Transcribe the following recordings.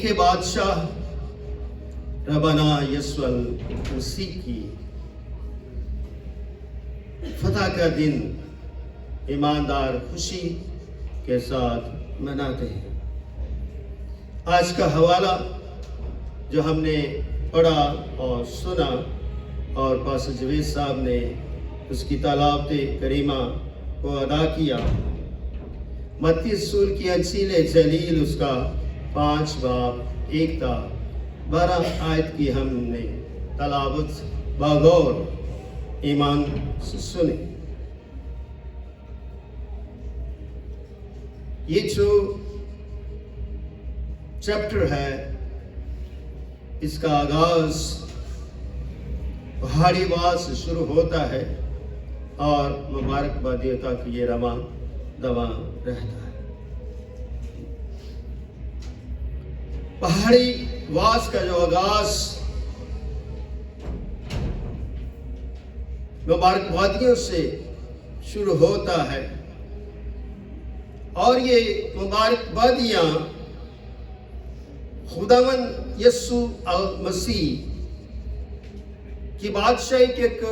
کے بادشاہ ربنا یسوع المسیح کی فتح کا دن ایماندار خوشی کے ساتھ مناتے ہیں۔ آج کا حوالہ جو ہم نے پڑھا اور سنا اور پاسٹر جاوید صاحب نے اس کی تلاوت کریمہ کو ادا کیا، متی رسول کی انجیل جلیل اس کا 5 باب 1 تا 12 آیت کی ہم نے تلاوت بغور ایمان سے سنی۔ یہ جو چیپٹر ہے اس کا آغاز پہاڑی واز سے شروع ہوتا ہے اور مبارکبادیوں تک یہ رواں دواں رہتا ہے۔ پہاڑی واز کا جو آغاز مبارکبادیوں سے شروع ہوتا ہے اور یہ مبارکبادیاں خداوند یسوع المسیح کی بادشاہی کے ایک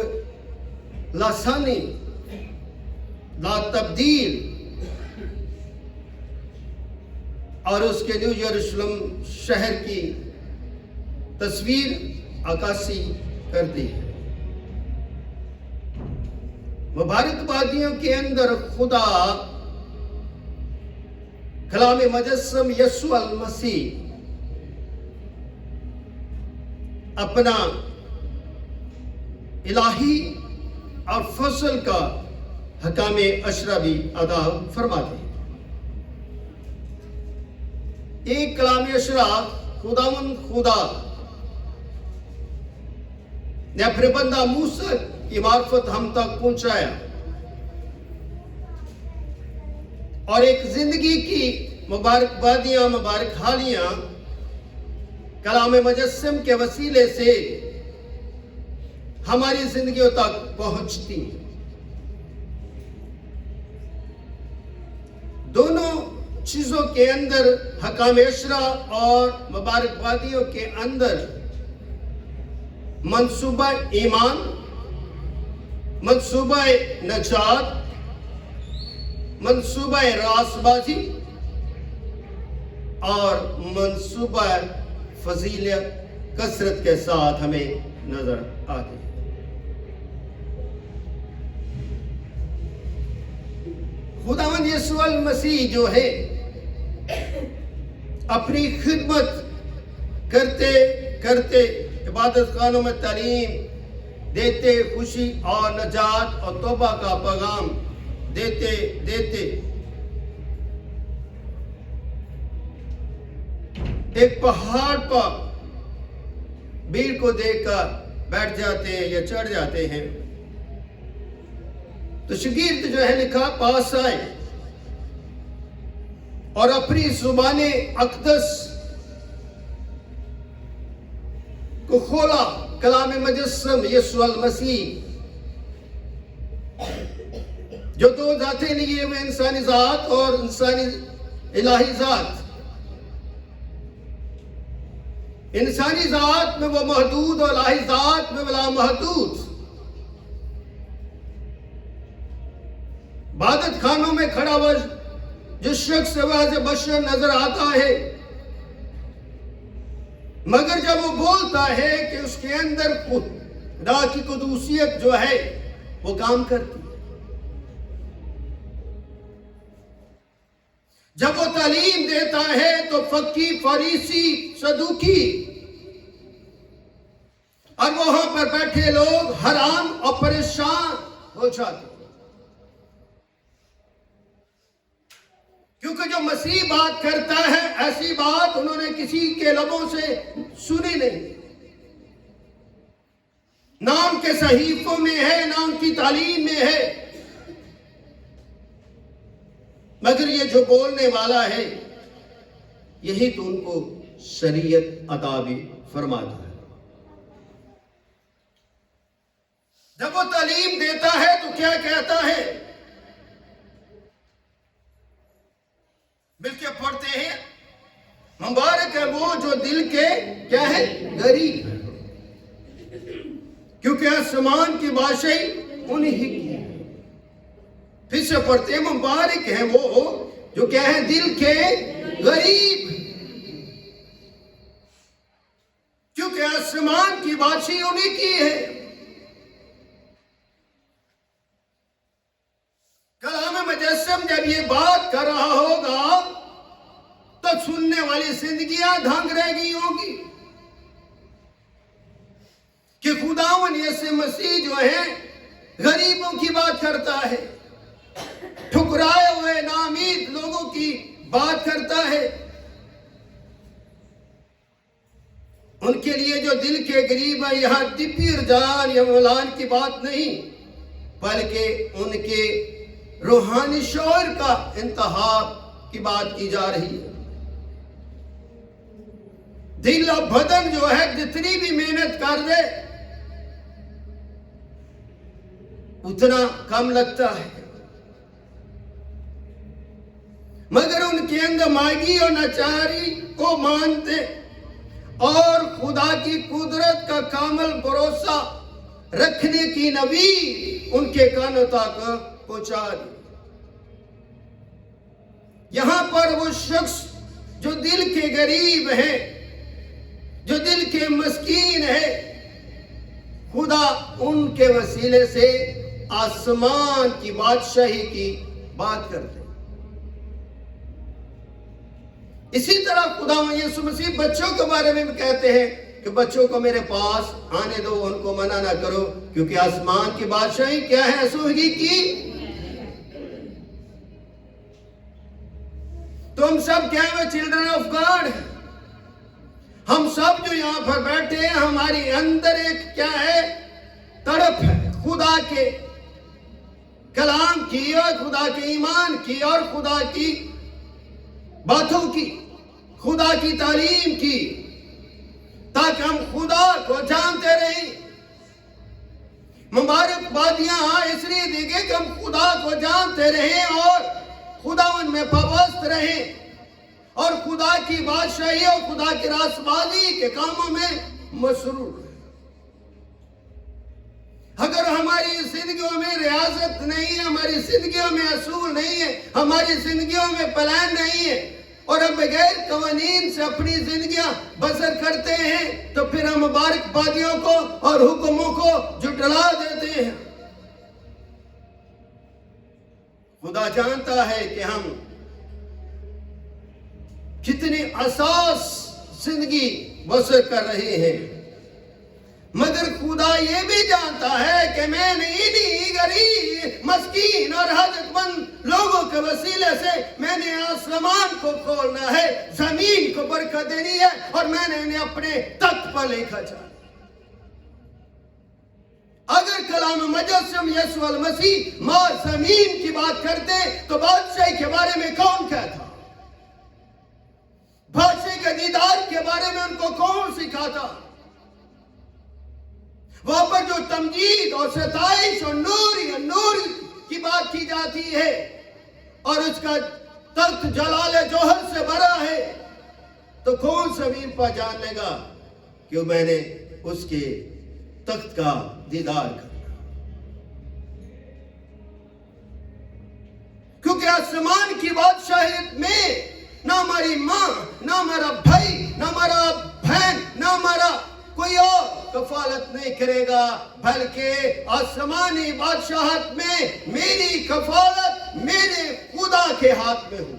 لاسانی لا تبدیل اور اس کے نیو یروشلم شہر کی تصویر عکاسی کرتی ہے۔ مبارکبادیوں کے اندر خدا کلام مجسم یسوع المسیح اپنا الہی اور فضل کا حکام اشرا بھی ادا فرماتے ہیں۔ ایک کلام اشرا خداوند خدا نے اپنے بندہ موسیٰ کی معرفت ہم تک پہنچایا اور ایک زندگی کی مبارکبادیاں مبارک حالیاں کلام مجسم کے وسیلے سے ہماری زندگیوں تک پہنچتی ہیں۔ دونوں چیزوں کے اندر حکام اشرا اور مبارکبادیوں کے اندر منصوبہ ایمان، منصوبہ نجات، منصوبہ راست بازی اور منصوبہ فضیلت کثرت کے ساتھ ہمیں نظر آتے ہیں۔ خداوند یسوع المسیح جو ہے اپنی خدمت کرتے کرتے عبادت خانوں میں تعلیم دیتے، خوشی اور نجات اور توبہ کا پیغام دیتے دیتے ایک پہاڑ پر بھیڑ کو دیکھ کر بیٹھ جاتے ہیں یا چڑھ جاتے ہیں تو شاگرد جو ہے لکھا پاس آئے اور اپنی زبان اقدس کو کھولا، کلام مجسم یسوع المسیح جو دو ذاتیں لیے ہوئے، انسانی ذات اور انسانی الہی ذات۔ انسانی ذات میں وہ محدود اور الہی ذات میں وہ لامحدود۔ عبادت خانوں میں کھڑا ہوا جو شخص واضح بشر نظر آتا ہے، مگر جب وہ بولتا ہے کہ اس کے اندر خدا کی قدوسیت جو ہے وہ کام کرتی ہے۔ جب وہ تعلیم دیتا ہے تو فقی، فریسی، صدوقی اور وہاں پر بیٹھے لوگ حیران اور پریشان ہو جاتے ہیں، کیونکہ جو مسیح بات کرتا ہے ایسی بات انہوں نے کسی کے لبوں سے سنی نہیں، نہ ان کے صحیفوں میں ہے نہ ان کی تعلیم میں ہے، مگر یہ جو بولنے والا ہے یہی تو ان کو شریعت عطا بھی فرماتا ہے۔ جب وہ تعلیم دیتا ہے تو کیا کہتا ہے؟ مل کے پڑھتے ہیں مبارک ہے وہ جو دل کے کیا ہے غریب ہے، کیونکہ آسمان کی بادشاہی انہی کی ہے۔ پھر سے پڑھتے ہیں، مبارک ہے وہ جو کیا ہے دل کے غریب، کیونکہ آسمان کی بادشاہی انہی کی ہے۔ کلام مجسم جب یہ بات کر رہا ہوگا تو سننے والی زندگیاں دھنگ رہ گئی ہوں گی کہ خداوند یسوع مسیح جو ہے غریبوں کی بات کرتا ہے، ٹھکرائے ہوئے ناامید لوگوں کی بات کرتا ہے۔ ان کے لیے جو دل کے غریب ہیں، یہاں ٹپی اور جان یا ملان کی بات نہیں، بلکہ ان کے روحانی شعور کا انتہا کی بات کی جا رہی ہے۔ دل اور بدن جو ہے جتنی بھی محنت کر دے اتنا کم لگتا ہے، مگر ان کے اندر مائگی اور ناچاری کو مانتے اور خدا کی قدرت کا کامل بھروسہ رکھنے کی نبی ان کے کانوں تک پہنچا دی۔ یہاں پر وہ شخص جو دل کے غریب ہے، جو دل کے مسکین ہے، خدا ان کے وسیلے سے آسمان کی بادشاہی کی بات کرتے ہیں۔ اسی طرح خدا یسوع مسیح بچوں کے بارے میں بھی کہتے ہیں کہ بچوں کو میرے پاس آنے دو، ان کو منع نہ کرو، کیونکہ آسمان کی بادشاہی کیا ہے؟ یسوع کی۔ تو ہم سب کیا ہیں؟ چلڈرن آف گاڈ ہیں۔ ہم سب جو یہاں پر بیٹھے ہیں، ہماری اندر ایک کیا ہے؟ تڑپ ہے خدا کے کلام کی اور خدا کے ایمان کی اور خدا کی باتوں کی، خدا کی تعلیم کی، تاکہ ہم خدا کو جانتے رہیں۔ مبارک بادیاں اس لیے دی گئی کہ ہم خدا کو جانتے رہیں اور خداوند میں پابند رہیں اور خدا کی بادشاہی اور خدا کی راست بازی کے کاموں میں مصروف رہیں۔ اگر ہماری زندگیوں میں ریاضت نہیں ہے، ہماری زندگیوں میں اصول نہیں ہے، ہماری زندگیوں میں پلان نہیں ہے، اور ہم بغیر قوانین سے اپنی زندگیاں بسر کرتے ہیں، تو پھر ہم مبارک بادیوں کو اور حکموں کو جھٹلا دیتے ہیں۔ خدا جانتا ہے کہ ہم کتنی اساس زندگی بسر کر رہے ہیں، مگر خدا یہ بھی جانتا ہے کہ میں نے انہی غریب، مسکین اور حاجت مند لوگوں کے وسیلے سے میں نے آسمان کو کھولنا ہے، زمین کو برکت دینی ہے، اور میں نے انہیں اپنے تخت پر لکھا چاہا۔ اگر کلام مجسم یسوع المسیح ماں زمین کی بات کرتے تو بادشاہی کے بارے میں کون کہتا؟ بادشاہی کے دیدار کے بارے میں ان کو کون سکھاتا؟ وہاں پر جو تمجید اور ستائش اور نور کی بات کی جاتی ہے اور اس کا تخت جلال جوہر سے بھرا ہے، تو کون زمین پر جان لے گا کہ میں نے اس کے تخت کا دیدار کرنا؟ کیونکہ آسمان کی بادشاہت میں نہ ہماری ماں، نہ ہمارا بھائی، نہ ہمارا بہن، نہ ہمارا کوئی اور کفالت نہیں کرے گا، بلکہ آسمانی بادشاہت میں میری کفالت میرے خدا کے ہاتھ میں ہو۔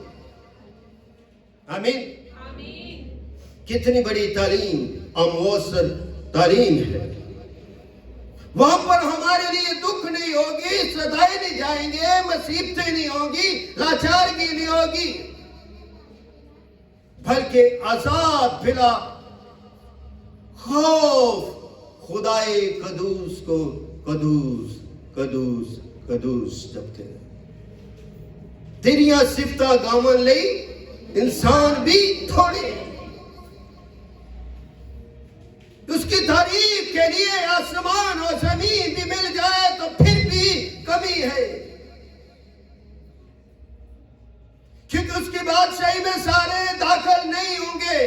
آمین۔ کتنی بڑی تعلیم اموثر تعلیم ہے۔ وہاں پر ہمارے لیے دکھ نہیں ہوگی، ستائے نہیں جائیں گے، مصیبتیں نہیں ہوگی، لاچارگی نہیں ہوگی، بلکہ آزاد بلا خوف خدائے قدوس کو قدوس قدوس قدوس جپتے ہیں۔ تیریاں صفتاں گاون لئی انسان بھی تھوڑے، اس کی تعریف کے لیے آسمان اور زمین بھی مل جائے تو پھر بھی کمی ہے، کیونکہ اس کی بادشاہی میں سارے داخل نہیں ہوں گے،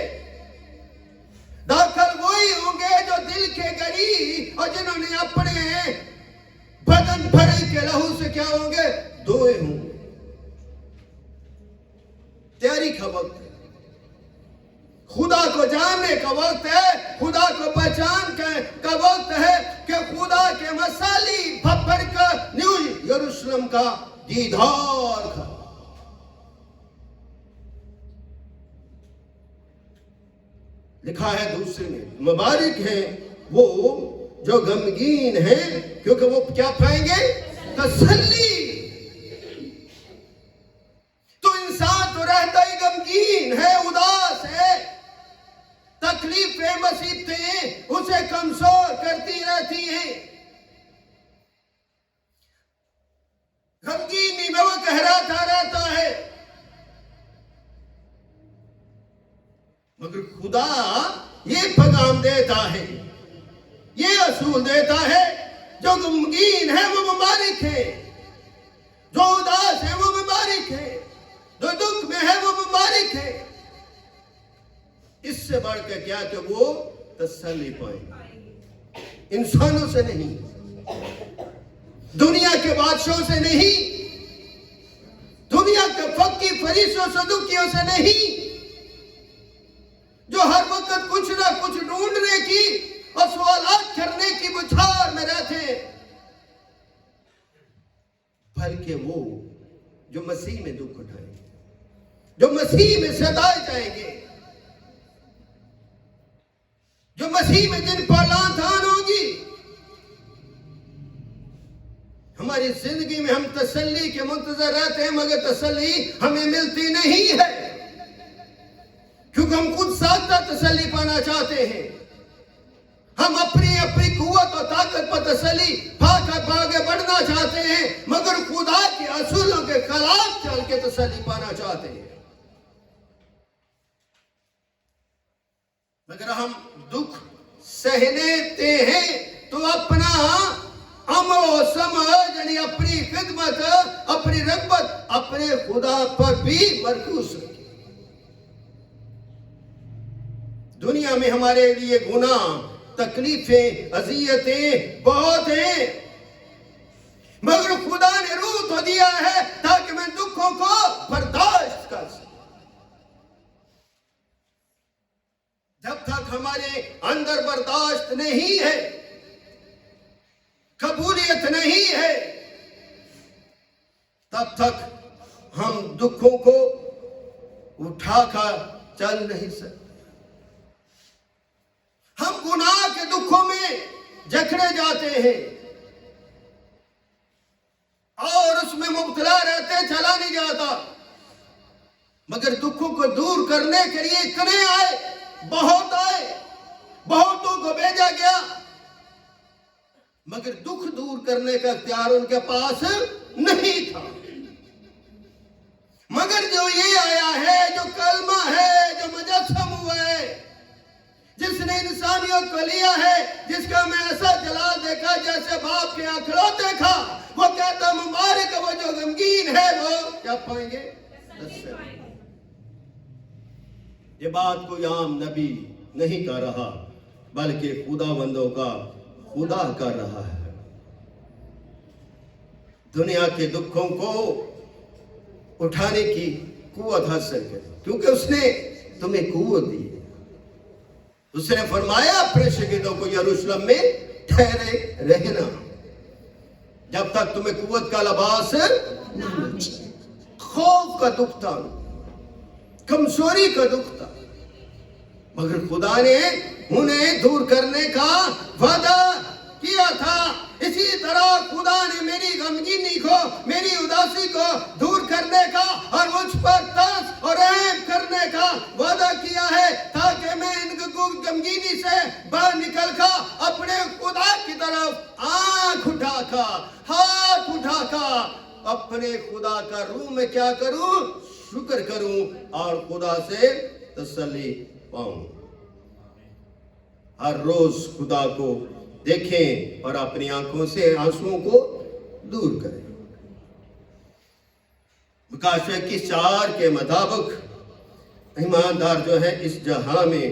خدا کو جاننے کا وقت ہے، خدا کو پہچان کا وقت ہے کہ خدا کے مثالی بھپر کا نیو یروشلم کا دیدار کا۔ لکھا ہے دوسرے میں، مبارک ہیں وہ جو غمگین ہیں کیونکہ وہ کیا پائیں گے؟ تسلی۔ تو انسان تو رہتا ہی غمگین ہے، اداس ہے، تکلیفیں مصیبتیں اسے کمزور کرتی رہتی ہیں، غمگینی میں وہ کہراتا رہتا ہے۔ مگر خدا یہ پیغام دیتا ہے، یہ اصول دیتا ہے، جو غمگین ہے وہ مبارک ہے، جو اداس ہے وہ مبارک ہے، جو دکھ میں ہے وہ مبارک ہے۔ اس سے بڑھ کے کیا کہ وہ تسلی پائیں، انسانوں سے نہیں، دنیا کے بادشاہوں سے نہیں، دنیا کے فقی فریسوں صدوقیوں سے نہیں، جو ہر وقت کچھ نہ کچھ ڈھونڈنے کی اور سوالات کرنے کی بچھاڑ میں رہتے ہیں، بلکہ وہ جو مسیح میں دکھ اٹھائیں گے، جو مسیح میں ستائے جائیں گے، جو مسیح میں جن پر لان تان ہوگی۔ ہماری زندگی میں ہم تسلی کے منتظر رہتے ہیں، مگر تسلی ہمیں ملتی نہیں ہے، کیونکہ ہم خود ساختہ تسلی پانا چاہتے ہیں۔ ہم اپنی قوت اور طاقت پر تسلی پا کر آگے بڑھنا چاہتے ہیں، مگر خدا کے اصولوں کے خلاف چل کے تسلی پانا چاہتے ہیں۔ مگر ہم دکھ سہنے ہیں تو اپنا عمل و سمجھ، یعنی اپنی خدمت، اپنی رغبت اپنے خدا پر بھی مرکوز رکھیں۔ دنیا میں ہمارے لیے گناہ، تکلیفیں، اذیتیں بہت ہیں، مگر خدا نے روح تو دیا ہے تاکہ میں دکھوں کو برداشت کر سکوں۔ جب تک ہمارے اندر برداشت نہیں ہے، قبولیت نہیں ہے، تب تک ہم دکھوں کو اٹھا کر چل نہیں سکتے۔ ہم گناہ کے دکھوں میں جکڑے جاتے ہیں اور اس میں مبتلا رہتے، چلا نہیں جاتا۔ مگر دکھوں کو دور کرنے کے لیے اتنے آئے، بہتوں کو بھیجا گیا، مگر دکھ دور کرنے کا اختیار ان کے پاس نہیں تھا۔ مگر جو یہ آیا ہے، جو کلمہ ہے، جو مجسم ہوا ہے، جس نے انسانیت کو لیا ہے، جس کا میں ایسا جلال دیکھا جیسے باپ کے آنکھوں دیکھا، وہ کہتا مبارک وہ جو غمگین ہے وہ کیا پائیں گے؟ یہ بات کوئی عام نبی نہیں کر رہا، بلکہ خداوندوں کا خدا کر رہا ہے۔ دنیا کے دکھوں کو اٹھانے کی قوت حاصل کرے، کیونکہ اس نے تمہیں قوت دی ہے۔ اس نے فرمایا اپنے شاگردوں کو یروشلم میں ٹھہرے رہنا جب تک تمہیں قوت کا لباس نہ ملے۔ خوف کا دکھ تھا، کمزوری کا دکھ تھا، مگر خدا نے انہیں دور کرنے کا وعدہ کیا تھا۔ اسی طرح خدا نے میری غمگینی کو، میری اداسی کو دور کرنے کا اور مجھ پر ترس اور رحم کرنے کا وعدہ کیا ہے، تاکہ میں ان غمگینی سے باہر نکل کر اپنے خدا کی طرف آنکھ اٹھا کر، ہاتھ اٹھا کر اپنے خدا کا روح میں کیا کروں؟ شکر کروں اور خدا سے تسلی پاؤں۔ ہر روز خدا کو دیکھیں اور اپنی آنکھوں سے آنسوؤں کو دور کریں۔ مکاشفہ 21:4 کے مطابق ایماندار جو ہے اس جہاں میں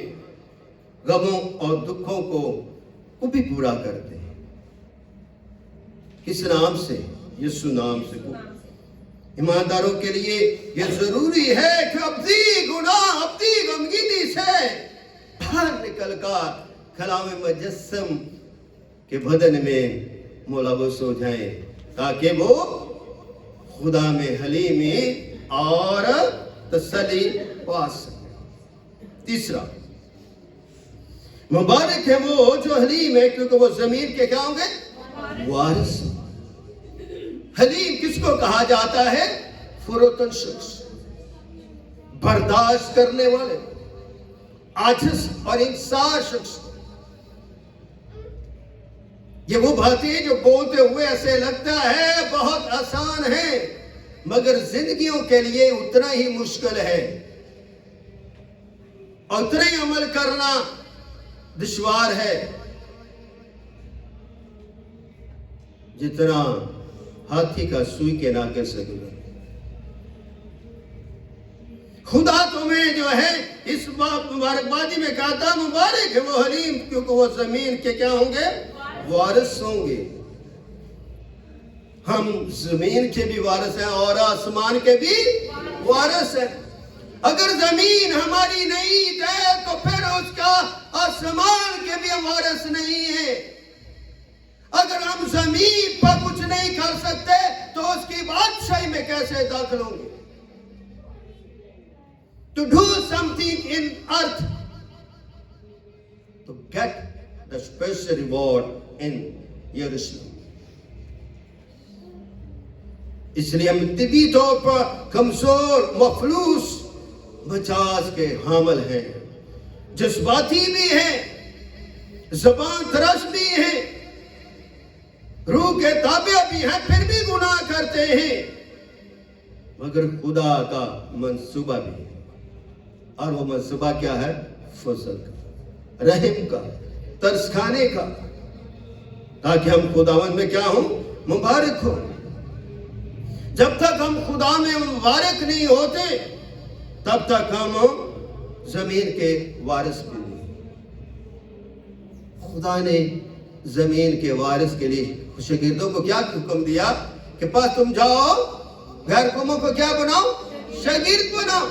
غموں اور دکھوں کو بھی پورا کرتے ہیں۔ کس نام سے؟ یسوع نام سے۔ ایمانداروں کے لیے یہ ضروری ہے کہ اپنی گناہ اپنی غمگینی سے باہر نکل کر کلام مجسم کے بدن میں ملوث ہو جائیں تاکہ وہ خدا میں حلیمی اور تسلی پا سکے۔ تیسرا، مبارک ہے وہ جو حلیم ہے کیونکہ وہ زمین کے کیا ہوں گے؟ وارث۔ حلیم کس کو کہا جاتا ہے؟ فروتن شخص، برداشت کرنے والے، عاجز اور انکسار شخص۔ یہ وہ باتیں جو بولتے ہوئے ایسے لگتا ہے بہت آسان ہے مگر زندگیوں کے لیے اتنا ہی مشکل ہے، اور اتنا ہی عمل کرنا دشوار ہے جتنا ہاتھی کا سوئی کے ناکے سے گزر۔ خدا تمہیں جو ہے اس مبارکبادی میں کہا تھا مبارک ہے وہ حلیم کیونکہ وہ زمین کے کیا ہوں گے؟ وارث ہوں گے۔ ہم زمین کے بھی وارث ہیں اور آسمان کے بھی وارث ہیں۔ اگر زمین ہماری نہیں ہے تو پھر اس کا آسمان کے بھی وارث نہیں ہے۔ اگر ہم زمین پر کچھ نہیں کر سکتے تو اس کی بادشاہی میں کیسے داخل ہوں گے؟ To do something in earth to get the special reward in Jerusalem. اس لیے ہم طبی طور پر کمزور مفلوس مجاز کے حامل ہیں، جذباتی بھی ہیں، زبان ترش بھی ہیں، روح کے تابع بھی ہیں، پھر بھی گناہ کرتے ہیں، مگر خدا کا منصوبہ بھی ہے، اور وہ منصوبہ کیا ہے؟ فضل کا، رحم کا، ترس کھانے کا، تاکہ ہم خداوند میں کیا ہوں؟ مبارک ہوں۔ جب تک ہم خدا میں مبارک نہیں ہوتے تب تک ہم زمین کے وارث بھی نہیں۔ خدا نے زمین کے وارث کے لیے شاگردوں کو کیا حکم دیا کہ پس تم جاؤ غیر قوموں کو کیا بناؤ؟ شاگرد بناؤ،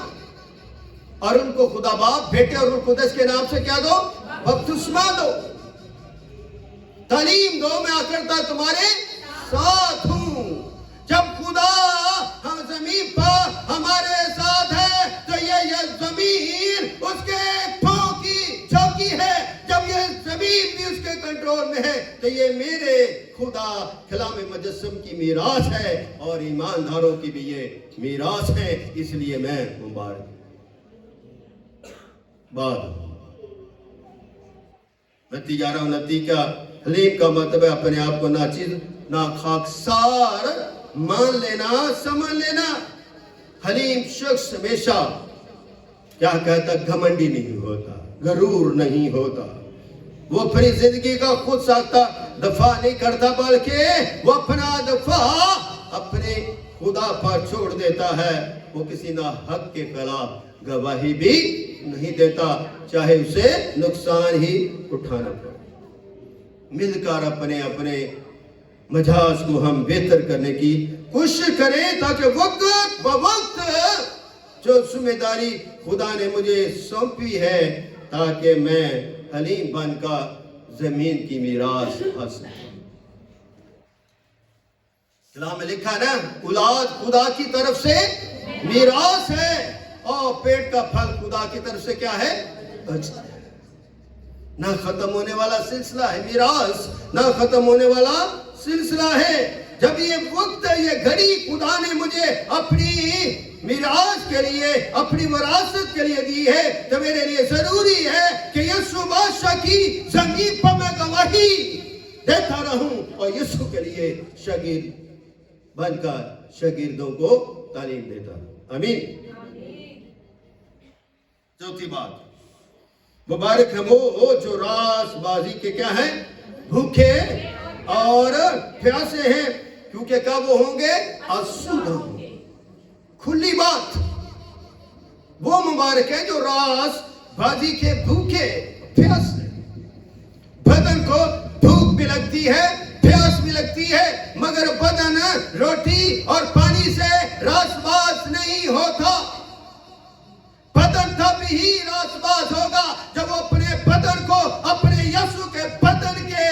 اور ان کو خدا باپ بیٹے اور روح القدس کے نام سے کیا دو؟ بپتسمہ دو، تعلیم دو، میں آخرتا تمہارے ساتھ ہوں۔ جب خدا ہم زمین پر ہمارے ساتھ ہے تو یہ زمین اس کے پاؤں کی چوکی ہے، جب یہ زمین بھی اس کے کنٹرول میں ہے تو یہ میرے خدا کلام مجسم کی میراث ہے اور ایمانداروں کی بھی یہ میراث ہے، اس لیے میں مبارک بعد نتیجہ رہا ہوں۔ نتیجہ حلیم کا مطلب ہے اپنے آپ کو ناچیز ناخاکسار مان لینا، سمجھ لینا۔ حلیم شخص ہمیشہ کیا کہتا؟ گھمنڈی نہیں ہوتا، غرور نہیں ہوتا، وہ اپنی زندگی کا خود ساختہ دفاع نہیں کرتا بلکہ وہ اپنا دفاع اپنے خدا پر چھوڑ دیتا ہے۔ وہ کسی ناحق کے خلاف گواہی بھی نہیں دیتا، چاہے اسے نقصان ہی اٹھانا پڑے۔ مل کر اپنے مجاز کو ہم بہتر کرنے کی کوشش کریں تاکہ وقت بوقت جو ذمہ داری خدا نے مجھے سونپی ہے تاکہ میں حلیم بن کا زمین کی میراث حاصل کروں۔ کلام میں لکھا نا، اولاد خدا کی طرف سے میراث ہے اور پیٹ کا پھل خدا کی طرف سے کیا ہے؟ اجر۔ نہ ختم ہونے والا سلسلہ ہے میراث، نہ ختم ہونے والا سلسلہ ہے۔ جب یہ وقت یہ گھڑی خدا نے مجھے اپنی میراث کے لیے اپنی وراثت کے لیے دی ہے تو میرے لیے ضروری ہے کہ یسوع بادشاہ کی زمین پر میں گواہی دیتا رہوں اور یسوع کے لیے شاگرد بن کر شاگردوں کو تعلیم دیتا رہوں۔ آمین۔ چوتھی بات، مبارک ہے وہ جو راست بازی کے کیا ہیں؟ بھوکے اور پیاسے ہیں، کیونکہ کب وہ ہوں گے؟ آسودہ ہوں گے۔ کھلی بات، وہ مبارک ہے جو راست بازی کے بھوکے پیاسے۔ بدن کو بھوک بھی لگتی ہے، پیاس بھی لگتی ہے، مگر بدن روٹی اور پانی سے ہوتا بدن تب ہی راست باز ہوگا جب وہ اپنے بدن کو اپنے یسوع کے بدن کے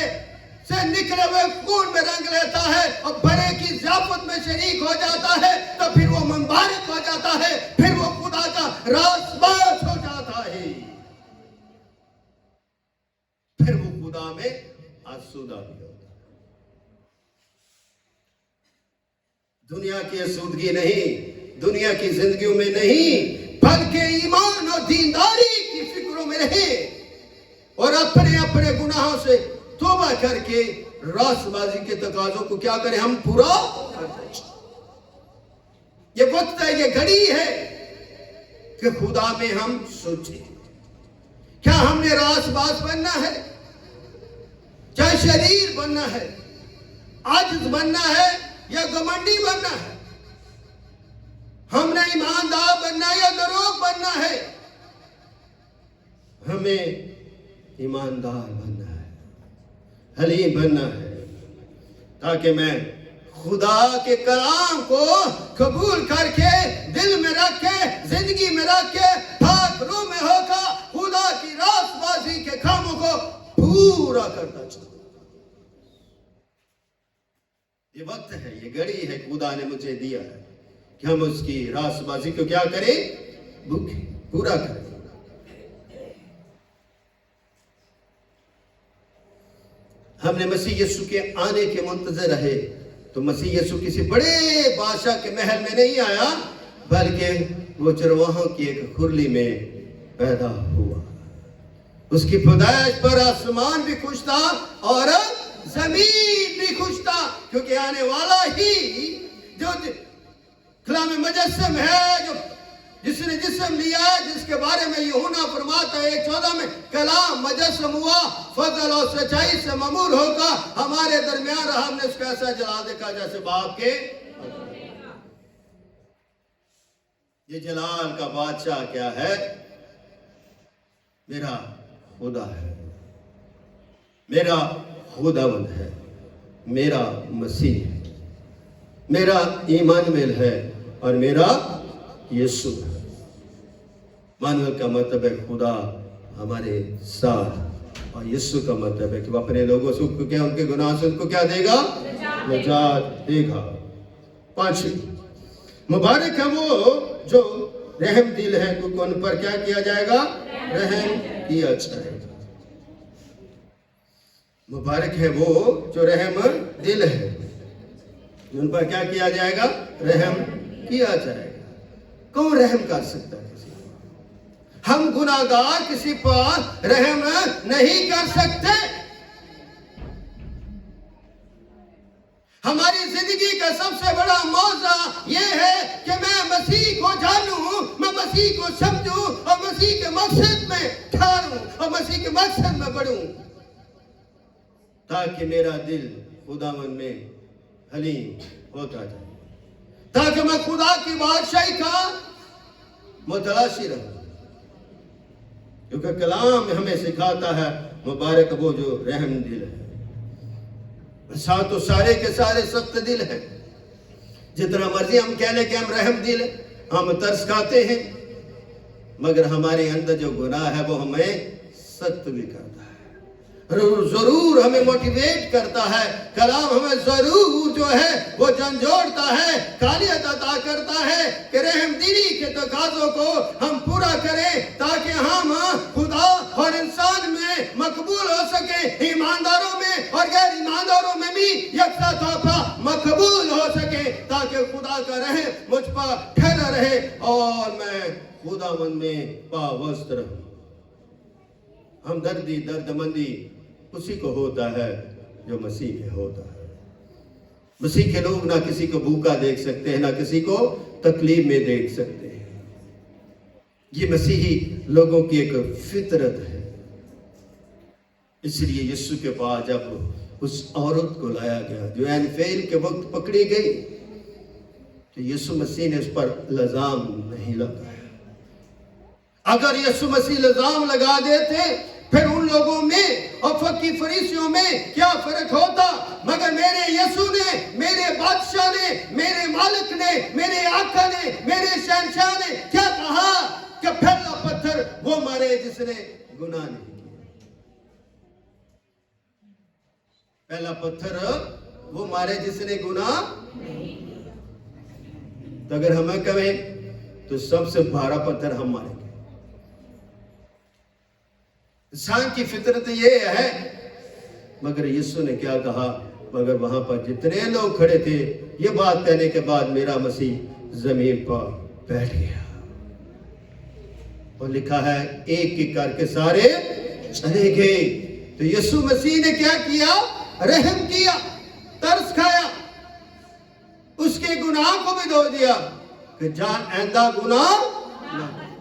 سے نکلے ہوئے خون میں رنگ لیتا ہے اور بڑے کی ضیافت میں شریک ہو جاتا ہے تو پھر وہ مبارک ہو جاتا ہے، پھر وہ خدا کا راست باز ہو جاتا ہے، پھر وہ خدا میں آسودہ بھی ہوتا ہے۔ دنیا کی آسودگی نہیں، دنیا کی زندگیوں میں نہیں، بلکہ ایمان اور دینداری کی فکروں میں رہے اور اپنے اپنے گناہوں سے توبہ کر کے راست بازی کے تقاضوں کو کیا کریں، ہم پورا کرتے ہیں۔ یہ وقت ہے، یہ گھڑی ہے کہ خدا میں ہم سوچیں، کیا ہم نے راست باز بننا ہے، چاہے شریر بننا ہے، عاجز بننا ہے یا گھمنڈی بننا ہے، ہم نے ایماندار بننا ہے یا دروغ بننا ہے؟ ہمیں ایماندار بننا ہے، حلیم بننا ہے، تاکہ میں خدا کے کلام کو قبول کر کے دل میں رکھ کے زندگی میں رکھ کے پاک روح میں ہو کر خدا کی راست بازی کے کاموں کو پورا کرتا چلوں۔ یہ وقت ہے، یہ گھڑی ہے خدا نے مجھے دیا ہے کہ ہم اس کی راست بازی کو کیا کریں، پورا کریں۔ ہم نے مسیح یسوع کے آنے کے منتظر رہے تو مسیح یسوع کسی بڑے بادشاہ کے محل میں نہیں آیا، بلکہ وہ چرواہوں کی ایک کھرلی میں پیدا ہوا۔ اس کی پیدائش پر آسمان بھی خوش تھا اور زمین بھی خوش تھا، کیونکہ آنے والا ہی جو کلام مجسم ہے، جو جس نے جسم لیا ہے، جس کے بارے میں یوحنا فرماتا ہے 1:14 میں، کلام مجسم ہوا، فضل اور سچائی سے ممور ہو کر ہمارے درمیان رہا، ہم نے اس کو ایسا جلال دیکھا جیسے باپ کے۔ یہ جلال کا بادشاہ کیا ہے؟ میرا خدا ہے، میرا خداوند ہے، میرا مسیح ہے، میرا ایمانویل ہے اور میرا یسوع ہے۔ مانویل کا مطلب ہے خدا ہمارے ساتھ، اور یسوع کا مطلب ہے کہ وہ اپنے لوگوں سے کیا ان کے گناہ سے ان کو کیا دے گا؟ نجات دے گا۔ 5 مبارک ہے وہ جو رحم دل ہے، کیونکہ ان پر کیا کیا جائے گا؟ رحم کیا جائے گا۔ مبارک ہے وہ جو رحم دل ہے، ان پر کیا کیا جائے گا؟ رحم کیا جائے گا۔ کون رحم کر سکتا ہے کسی پر؟ ہم گناہگار کسی پر رحم نہیں کر سکتے۔ ہماری زندگی کا سب سے بڑا موضوع یہ ہے کہ میں مسیح کو جانوں، میں مسیح کو سمجھوں اور مسیح کے مقصد میں ٹھہروں اور مسیح کے مقصد میں بڑھوں، تاکہ میرا دل خداوند میں حلیم ہوتا جائے، تاکہ میں خدا کی بادشاہی کا متلاشی رہوں، کیونکہ کلام ہمیں سکھاتا ہے مبارک وہ جو رحم دل ہے۔ ساتھ تو سارے کے سارے سخت دل ہیں، جتنا مرضی ہم کہہ لیں کہ ہم رحم دل ہیں، ہم ترس کھاتے ہیں، مگر ہمارے اندر جو گناہ ہے وہ ہمیں سخت بھی کرتا ہے، ضرور ہمیں موٹیویٹ کرتا ہے، کلام ہمیں ضرور جو ہے وہ جھنجھوڑتا ہے، قابلیت عطا کرتا ہے کہ رحم دلی کے تقاضوں کو ہم پورا کریں، تاکہ ہم خدا اور انسان میں مقبول ہو سکیں، ایمانداروں میں اور غیر ایمانداروں میں بھی یکساں طور پر مقبول ہو سکیں، تاکہ خدا کا رحم مجھ پر ٹھہرا رہے اور میں خداوند میں پاوست رہوں۔ ہمدردی، درد مندی اسی کو ہوتا ہے جو مسیح میں ہوتا ہے۔ مسیح کے لوگ نہ کسی کو بھوکا دیکھ سکتے ہیں، نہ کسی کو تکلیف میں دیکھ سکتے ہیں۔ یہ مسیحی لوگوں کی ایک فطرت ہے۔ اس لیے یسوع کے پاس جب اس عورت کو لایا گیا جو عین فعل کے وقت پکڑی گئی، تو یسوع مسیح نے اس پر الزام نہیں لگایا۔ اگر یسوع مسیح الزام لگا دیتے، پھر ان لوگوں میں اور فقی فریسیوں میں کیا فرق ہوتا، مگر میرے یسوع نے، میرے بادشاہ نے، میرے مالک نے، میرے آقا نے، میرے شہنشاہ نے کیا کہا کہ پہلا پتھر وہ مارے جس نے گناہ نہیں کیا۔ پہلا پتھر وہ مارے جس نے گناہ نہیں کیا۔ تو اگر ہمیں کہیں تو سب سے بھارا پتھر ہم ماریں گے۔ انسان کی فطرت یہ ہے، مگر یسوع نے کیا کہا، مگر وہاں پر جتنے لوگ کھڑے تھے، یہ بات کہنے کے بعد میرا مسیح زمین پر بیٹھ گیا، اور لکھا ہے ایک ایک کر کے سارے چلے گئے۔ تو یسوع مسیح نے کیا کیا؟ رحم کیا، ترس کھایا، اس کے گناہ کو بھی دھو دیا کہ جان آئندہ گناہ نہ کرنا۔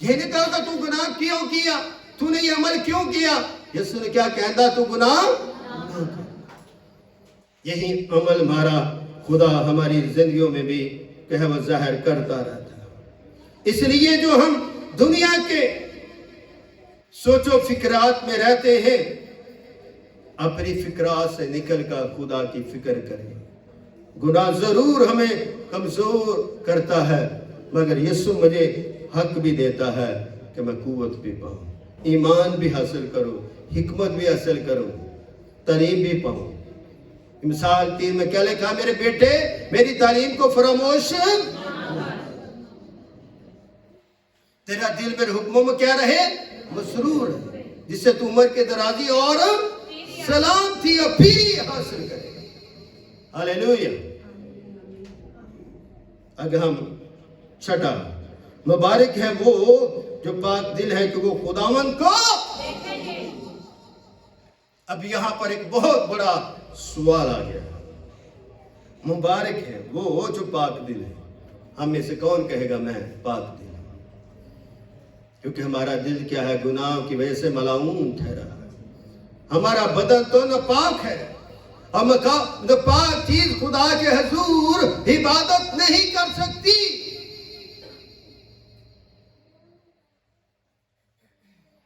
یہ نہیں کہا کہ تو گناہ کیوں کیا، تو نے یہ عمل کیوں کیا، یسوع نے کیا کہا، تو گناہ نہ کر۔ یہی عمل ہمارا خدا ہماری زندگیوں میں بھی کہ وہ ظاہر کرتا رہتا ہے۔ اس لیے جو ہم دنیا کے سوچ و فکرات میں رہتے ہیں، اپنی فکرات سے نکل کر خدا کی فکر کریں۔ گناہ ضرور ہمیں کمزور کرتا ہے، مگر یسوع مجھے حق بھی دیتا ہے کہ میں قوت بھی پاؤں، ایمان بھی حاصل کروں، حکمت بھی حاصل کروں، تعلیم بھی پاؤں۔ مثال 3 میں کیا لکھا، میرے بیٹے میری تعلیم کو فراموش، تیرا دل میرے حکموں میں کیا رہے، مسرور ہے، جس سے تو عمر کے درازی اور سلامتی اور پیری حاصل کرے۔ ہاللیلویہ۔ اگر ہم چھٹا، مبارک ہے وہ جو پاک دل ہے کہ وہ خداوند کو دیکھیں گے۔ اب یہاں پر ایک بہت بڑا سوال آ گیا، مبارک ہے وہ جو پاک دل ہے۔ ہم میں سے کون کہے گا میں پاک دل ہوں؟ کیونکہ ہمارا دل کیا ہے، گناہ کی وجہ سے ملعون ٹھہرا ہے۔ ہمارا بدن تو ناپاک ہے، ہم ناپاک چیز خدا کے حضور عبادت نہیں کر سکتی۔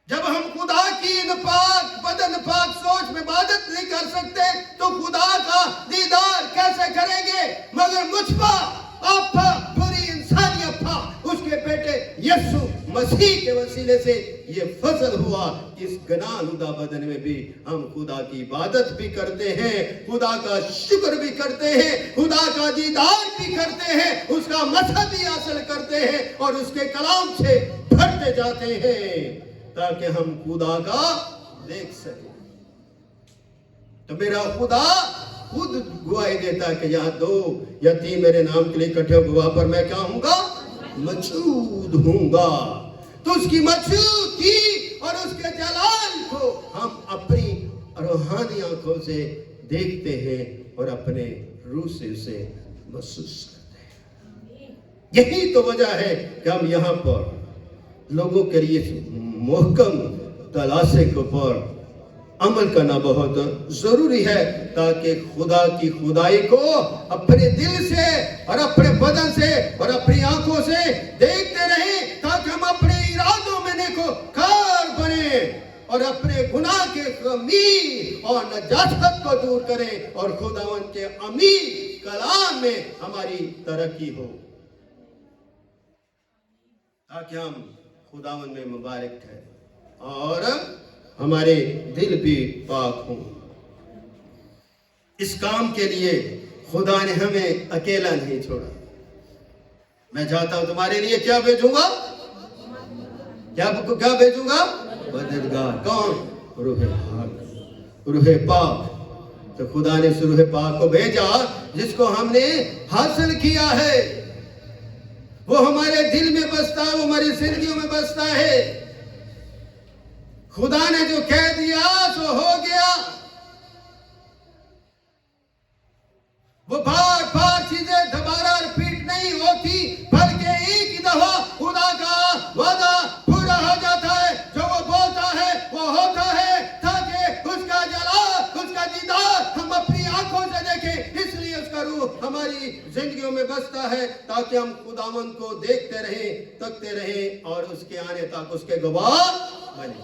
جب ہم خدا کی ناپاک بدن پاک سوچ میں عبادت نہیں کر سکتے تو خدا کا دیدار کیسے کریں گے؟ مگر مجھ پر اپا پوری انسانی اپا اس کے بیٹے یسوع مسیح کے وسیلے سے یہ فضل ہوا، اس گناہگار بدن میں بھی ہم خدا کی عبادت بھی کرتے ہیں، خدا کا شکر بھی کرتے ہیں، خدا کا دیدار بھی کرتے ہیں، اس کا مذہب بھی حاصل کرتے ہیں، اور اس کے کلام سے بھرتے جاتے ہیں تاکہ ہم خدا کا دیکھ سکیں۔ تو میرا خدا خود گواہی دیتا ہے کہ یہاں 2 یا 3 میرے نام کے لیے اکٹھے ہو، وہاں پر میں کیا ہوں گا؟ موجود ہوں گا۔ تو اس کی موجودگی اور اس کے جلال کو ہم اپنی روحانی آنکھوں سے دیکھتے ہیں اور اپنے روح سے اسے محسوس کرتے ہیں۔ یہی تو وجہ ہے کہ ہم یہاں پر لوگوں کے لیے محکم تلاشے کے اوپر عمل کرنا بہت ضروری ہے، تاکہ خدا کی خدائی کو اپنے دل سے اور اپنے بدن سے اور اپنی آنکھوں سے دیکھتے رہیں، تاکہ ہم اپنے ارادوں میں نیکوکار بنیں اور اپنے گناہ کے خمی اور نجاست کو دور کریں اور خداوند کے امین کلام میں ہماری ترقی ہو، تاکہ ہم خداوند میں مبارک ٹھہریں اور ہمارے دل بھی پاک ہوں۔ اس کام کے لیے خدا نے ہمیں اکیلا نہیں چھوڑا۔ میں چاہتا ہوں تمہارے لیے کیا بھیجوں گا؟ کیا بھیجوں گا؟ مددگار۔ کون؟ روح پاک۔ روح پاک۔ تو خدا نے اس روح پاک کو بھیجا جس کو ہم نے حاصل کیا ہے، وہ ہمارے دل میں بستا ہے، وہ ہماری زندگیوں میں بستا ہے۔ خدا نے جو کہہ دیا سو ہو گیا۔ وہ بار بار چیزیں دوبارہ ریپیٹ نہیں ہوتی، بلکہ ایک ہی دفعہ خدا کا وعدہ پورا ہو جاتا ہے۔ جو وہ بولتا ہے وہ ہوتا ہے، تاکہ اس کا جلال، اس کا دیدار ہم اپنی آنکھوں سے دیکھیں۔ اس لیے اس کا روح ہماری زندگیوں میں بستا ہے، تاکہ ہم خداوند کو دیکھتے رہیں، تکتے رہیں اور اس کے آنے تک اس کے گواہ بنیں۔